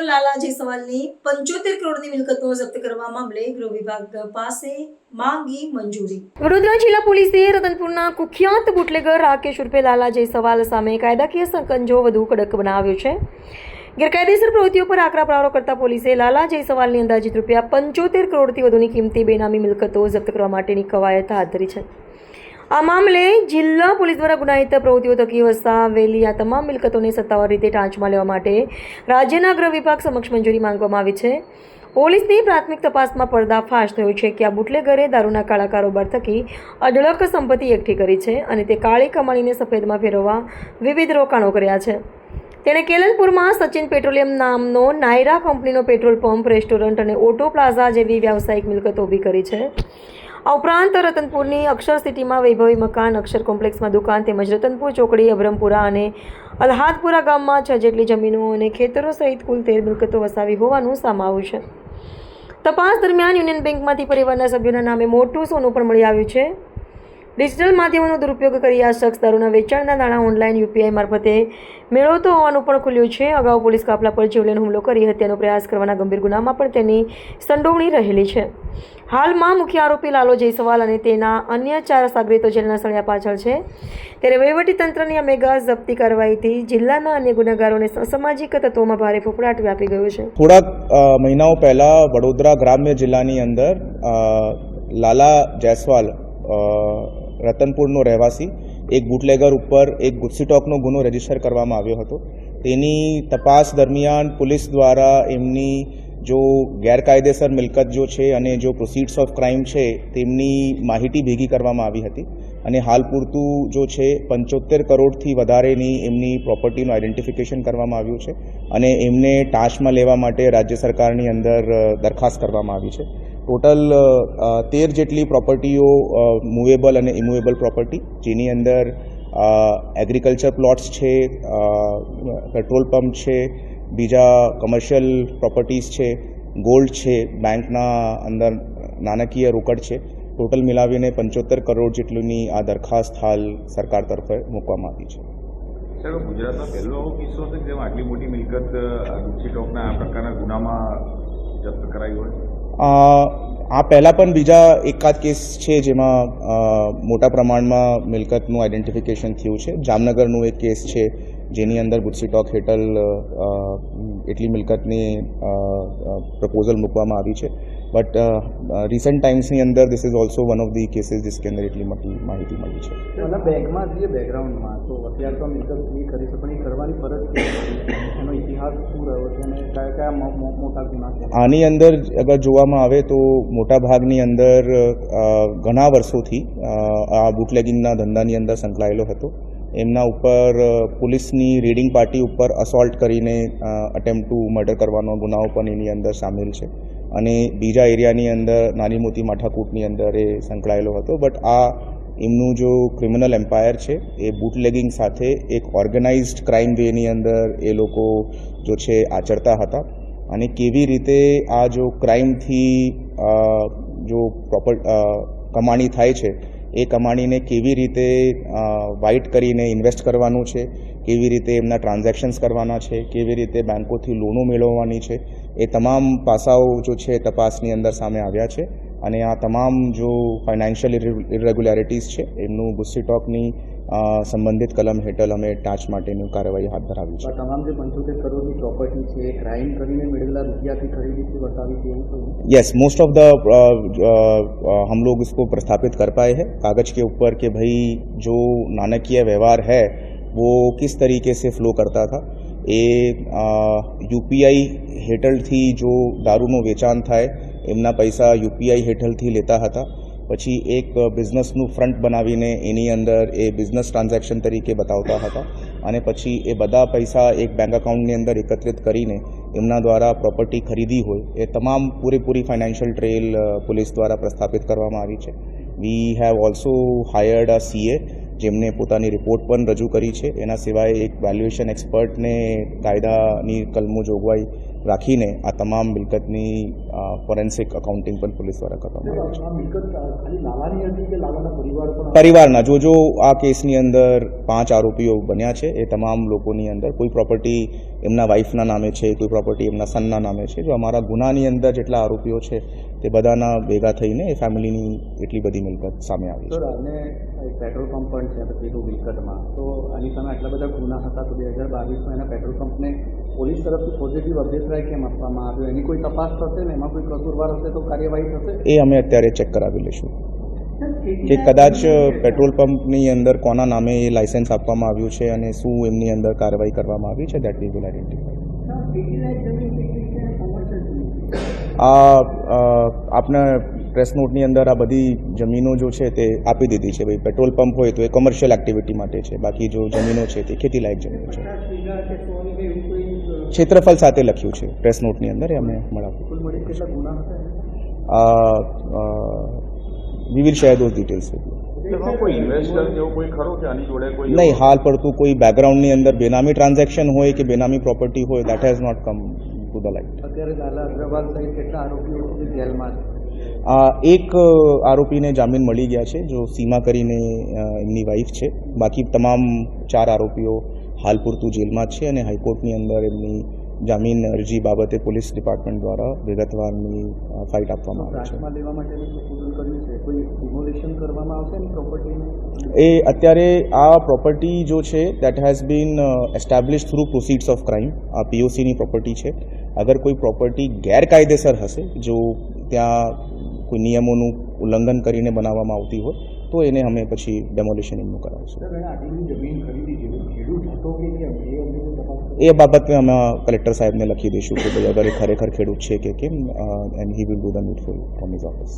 લાલા જયસવાલની 75 કરોડની મિલકતો જપ્ત કરવા મામલે ગૃહ વિભાગ પાસે માંગી મંજૂરી। વડોદરા જિલ્લા પોલીસે રતનપુરના કુખ્યાત બુટલેગર રાકેશ ઉર્ફે લાલા જયસવાલ સામે કાયદાકીય સંકંજો વધુ કડક બનાવ્યો છે। ગેરકાયદેસર પ્રવૃત્તિઓ પર આકરા પ્રહારો કરતા પોલીસે લાલા જયસવાલની અંદાજિત રૂપિયા 75 કરોડથી વધુની કિંમતી બેનામી મિલકતો જપ્ત કરવા માટેની કવાયત હાથ ધરી છે। આ મામલે જિલ્લા પોલીસ દ્વારા ગુનાહિત પ્રવૃત્તિઓ થકી વસાવેલી આ તમામ મિલકતોને સત્તાવાર રીતે ટાંચમાં લેવા માટે રાજ્યના ગૃહ વિભાગ સમક્ષ મંજૂરી માંગવામાં આવી છે। પોલીસની પ્રાથમિક તપાસમાં પર્દાફાશ થયો છે કે આ બુટલેગરે દારૂના કાળા કારોબાર થકી અઢળક સંપત્તિ એકઠી કરી છે અને તે કાળી કમાણીને સફેદમાં ફેરવવા વિવિધ રોકાણો કર્યા છે। તેણે કેલનપુરમાં સચિન પેટ્રોલિયમ નામનો નાયરા કંપનીનો પેટ્રોલ પંપ, રેસ્ટોરન્ટ અને ઓટો પ્લાઝા જેવી વ્યાવસાયિક મિલકતો ઊભી કરી છે। આ ઉપરાંત રતનપુરની અક્ષર સિટીમાં વૈભવી મકાન, અક્ષર કોમ્પ્લેક્સમાં દુકાન તેમજ રતનપુર ચોકડી, અબરમપુરા અને અલ્હાદપુરા ગામમાં 6 જેટલી જમીનો અને ખેતરો સહિત કુલ 13 મિલકતો વસાવી હોવાનું સામે આવ્યું છે। તપાસ દરમિયાન યુનિયન બેંકમાંથી પરિવારના સભ્યોના નામે મોટું સોનું પણ મળી આવ્યું છે। ડિજિટલ માધ્યમોનો દુરુપયોગ કરી આ શખ્સ દારૂના વેચાણના નાણાં ઓનલાઈન યુપીઆઈ મારફતે મેળવતો હોવાનું પણ ખુલ્યું છે। અગાઉ પોલીસ કાફલા પર જીવલેણ હુમલો કરી હત્યાનો પ્રયાસ કરવાના ગંભીર ગુનામાં પણ તેની સંડોવણી રહેલી છે। હાલમાં મુખ્ય આરોપી લાલો જયસવાલ અને તેના અન્ય 4 સાગરીતો જેલના સળિયા પાછળ છે। ત્યારે વહીવટીતંત્રની આ મેગા જપ્તી કાર્યવાહીથી જિલ્લાના અન્ય ગુનેગારોને અસામાજિક તત્વોમાં ભારે ફફડાટ વ્યાપી ગયો છે। થોડાક મહિનાઓ પહેલા વડોદરા ગ્રામ્ય જિલ્લાની અંદર લાલા જયસવાલ રતનપુરનો રહેવાસી એક બુટલેગર ઉપર એક ગુસ્સીટોકનો ગુનો રજીસ્ટર કરવામાં આવ્યો હતો। તેની તપાસ દરમિયાન પોલીસ દ્વારા એમની જો ગેરકાયદેસર મિલકત જો છે અને જો પ્રોસીડ્સ ઓફ ક્રાઇમ છે તેમની માહિતી ભેગી કરવામાં આવી હતી અને હાલ પૂરતું જો છે 75 કરોડથી વધારેની એમની પ્રોપર્ટીનું આઈડેન્ટિફિકેશન કરવામાં આવ્યું છે અને એમને ટાંચમાં લેવા માટે રાજ્ય સરકારની અંદર દરખાસ્ત કરવામાં આવી છે। ટોટલ 13 જેટલી પ્રોપર્ટીઓ મૂવેબલ અને ઇમૂવેબલ પ્રોપર્ટી, જેની અંદર એગ્રીકલ્ચર પ્લોટ્સ છે, પેટ્રોલ પંપ છે, બીજા કમર્શિયલ પ્રોપર્ટીઝ છે, ગોલ્ડ છે, બેંકના અંદર નાણાકીય રોકડ છે। ટોટલ મિલાવીને 75 કરોડ જેટલીની આ દરખાસ્ત હાલ સરકાર તરફે મૂકવામાં આવી છે। સર, ગુજરાતમાં પહેલો એવો કિસ્સો છે કે જેમાં આટલી મોટી મિલકત ગુસ્સીટોકના આ પ્રકારના ગુનામાં જપ્ત કરાઈ હોય? આ પહેલાં પણ બીજા એકાદ કેસ છે જેમાં મોટા પ્રમાણમાં મિલકતનું આઈડેન્ટિફિકેશન થયું છે। જામનગરનું એક કેસ છે જેની અંદર ગુસ્સીટોક હેઠળ એટલી મિલકતની પ્રપોઝલ મૂકવામાં આવી છે। બટ રિસન્ટ ટાઈમ્સની અંદર this is also one of the cases जिसके अंदर એટલી મોટી માહિતી મળી છે। मतलब બેંકમાં જે બેકગ્રાઉન્ડમાં તો અત્યારે તો મિલકત ફ્રી કરી છે, પણ એ કરવાની ફરજ છે, એનો ઇતિહાસ શું રહ્યો છે અને કયા કયા મોટા ગુના છે? આની અંદર અગર જોવામાં આવે તો મોટા ભાગની અંદર ઘણા વર્ષોથી આ બુટલેગિંગના ધંધાની અંદર સંકળાયેલો હતો। એમના ઉપર પોલીસની રેડિંગ પાર્ટી ઉપર અસોલ્ટ કરીને અટેમ્પ્ટ ટુ મર્ડર કરવાનો ગુનાઓ પણ એની અંદર સામેલ છે અને બીજા એરિયાની અંદર નાની મોટી માથાકૂટની અંદર એ સંકળાયેલો હતો। બટ આ એમનું જો ક્રિમિનલ એમ્પાયર છે એ બુટલેગિંગ સાથે એક ઓર્ગેનાઇઝડ ક્રાઇમ વેની અંદર એ લોકો જો છે આચરતા હતા અને કેવી રીતે આ જો ક્રાઇમથી જો પ્રોપર કમાણી થાય છે એ કમાણીને કેવી રીતે વાઇટ કરીને ઇન્વેસ્ટ કરવાનું છે, કેવી રીતે એમના ટ્રાન્ઝેક્શન્સ કરવાના છે, કેવી રીતે બેંકોથી લોનો મેળવવાની છે, એ તમામ પાસાઓ જો છે તપાસની અંદર સામે આવ્યા છે અને આ તમામ જો ફાઇનાન્શિયલ ઇરેગ્યુલારિટીઝ છે એમનું ગુસ્સીટોકની સંબંધિત કલમ હેઠળ અમે ટાંચ માટેની કાર્યવાહી હાથ ધરાવી છે। તમામ જે 75 કરોડની પ્રોપર્ટી છે એ ક્રાઇમ કરીને મેળવેલા રૂપિયાથી ખરીદી છે બતાવી છે એવું કહ્યું? यस, मोस्ट ऑफ द हम लोग इसको प्रस्थापित कर पाए हैं कागज के ऊपर कि भाई जो नाणकीय व्यवहार है वो किस तरीके से फ्लो करता था। એ યુપીઆઈ હેઠળથી જો દારૂનું વેચાણ થાય એમના પૈસા યુપીઆઈ હેઠળથી લેતા હતા, પછી એક બિઝનેસનું ફ્રન્ટ બનાવીને એની અંદર એ બિઝનેસ ટ્રાન્ઝેક્શન તરીકે બતાવતા હતા અને પછી એ બધા પૈસા એક બેંક એકાઉન્ટની અંદર એકત્રિત કરીને એમના દ્વારા પ્રોપર્ટી ખરીદી હોય એ તમામ પૂરેપૂરી ફાઇનાન્શિયલ ટ્રેલ પોલીસ દ્વારા પ્રસ્થાપિત કરવામાં આવી છે। We have also hired a CA જેમને પોતાની રિપોર્ટ પણ રજૂ કરી છે। એના સિવાય એક વેલ્યુએશન એક્સપર્ટને કાયદાની કલમો જોગવાઈ રાખીને આ તમામ મિલકતની ફોરેન્સિક અકાઉન્ટિંગ પણ પોલીસ દ્વારા કરવામાં આવે છે. આ મિલકત ખાલી લાલાની હતી કે લાલાના પરિવાર પણ પરિવારના જો આ કેસની અંદર 5 આરોપીઓ બન્યા છે એ તમામ લોકોની અંદર કોઈ પ્રોપર્ટી એમના વાઇફના નામે છે, કોઈ પ્રોપર્ટી એમના સનના નામે છે. જો અમારા ગુનાની અંદર જેટલા આરોપીઓ છે તે બધાના ભેગા થઈને એ ફેમિલીની એટલી બધી મિલકત સામે આવી છે. સર અને પેટ્રોલ પંપ પણ છે પેલું મિલકતમાં, તો આની સામે આટલા બધા ગુના હતા તો 2022માં એના પેટ્રોલ પંપને પોલીસ તરફથી પોઝિટિવ અભિપ્રાય કેમ આપવામાં આવ્યો? એની કોઈ તપાસ થશે ને એમાં કોઈ કસૂરવાર હશે તો કાર્યવાહી થશે? એ અમે અત્યારે ચેક કરાવી લઈશું કે કદાચ પેટ્રોલ પંપની અંદર કોના નામે એ લાયસન્સ આપવામાં આવ્યું છે અને શું એમની અંદર કાર્યવાહી કરવામાં આવી છે. That we will identify. આપને પ્રેસ નોટની અંદર આ બધી જમીનો જો છે તે આપી દીધી છે. ભાઈ પેટ્રોલ પંપ હોય તો એ કોમર્શિયલ એક્ટિવિટી માટે છે, બાકી જો જમીનો છે તે ખેતીલાયક જમીનો છે. ક્ષેત્રફળ સાથે લખ્યું છે પ્રેસ નોટની અંદર, એ અમે મળાવ્યું. કુલ મળી કેટલા ગુના હતા? We will share those details. એમાં કોઈ ઇન્વેસ્ટર જેવો કોઈ ખરો કે આની જોડે કોઈ નહીં, હાલ પડતું કોઈ બેકગ્રાઉન્ડની અંદર બેનામી ટ્રાન્ઝેક્શન હોય કે બેનામી પ્રોપર્ટી હોય, that has not come to the light. અત્યારે લાલા અગ્રવાલ સહિત કેટલા આરોપીઓ છે જેલમાં છે? એક આરોપીને જામીન મળી ગયા છે, જો સીમા કરીને એમની વાઇફ છે. બાકી તમામ 4 આરોપીઓ હાલ પૂરતું જેલમાં જ છે અને હાઈકોર્ટની અંદર એમની જામીન અરજી બાબતે પોલીસ ડિપાર્ટમેન્ટ દ્વારા વિગતવારની ફાઇટ આપવામાં આવે છે. રાશમાં લેવા માટેનું પ્રપોઝલ કર્યું છે, કોઈ ડિમોલિશન કરવામાં આવશે ને પ્રોપર્ટીનું? એ અત્યારે આ પ્રોપર્ટી જો છે that has been establish through proceeds of crime. આ પીઓસીની પ્રોપર્ટી છે. અગર કોઈ પ્રોપર્ટી ગેરકાયદેસર હશે, જો ત્યાં કોઈ નિયમોનું ઉલ્લંઘન કરીને બનાવવામાં આવતી હોય તો એને અમે પછી ડેમોલિશન એમનું કરાવશું. સર એને આટલી જમીન ખરીદી છે, ખેડૂત હતો કે કેમ એ અમને તપાસ એ બાબતે અમે કલેક્ટર સાહેબને લખી દઈશું કે ભાઈ અગર એ ખરેખર ખેડૂત છે કે કેમ, and he will do the નીડફુલ from his office.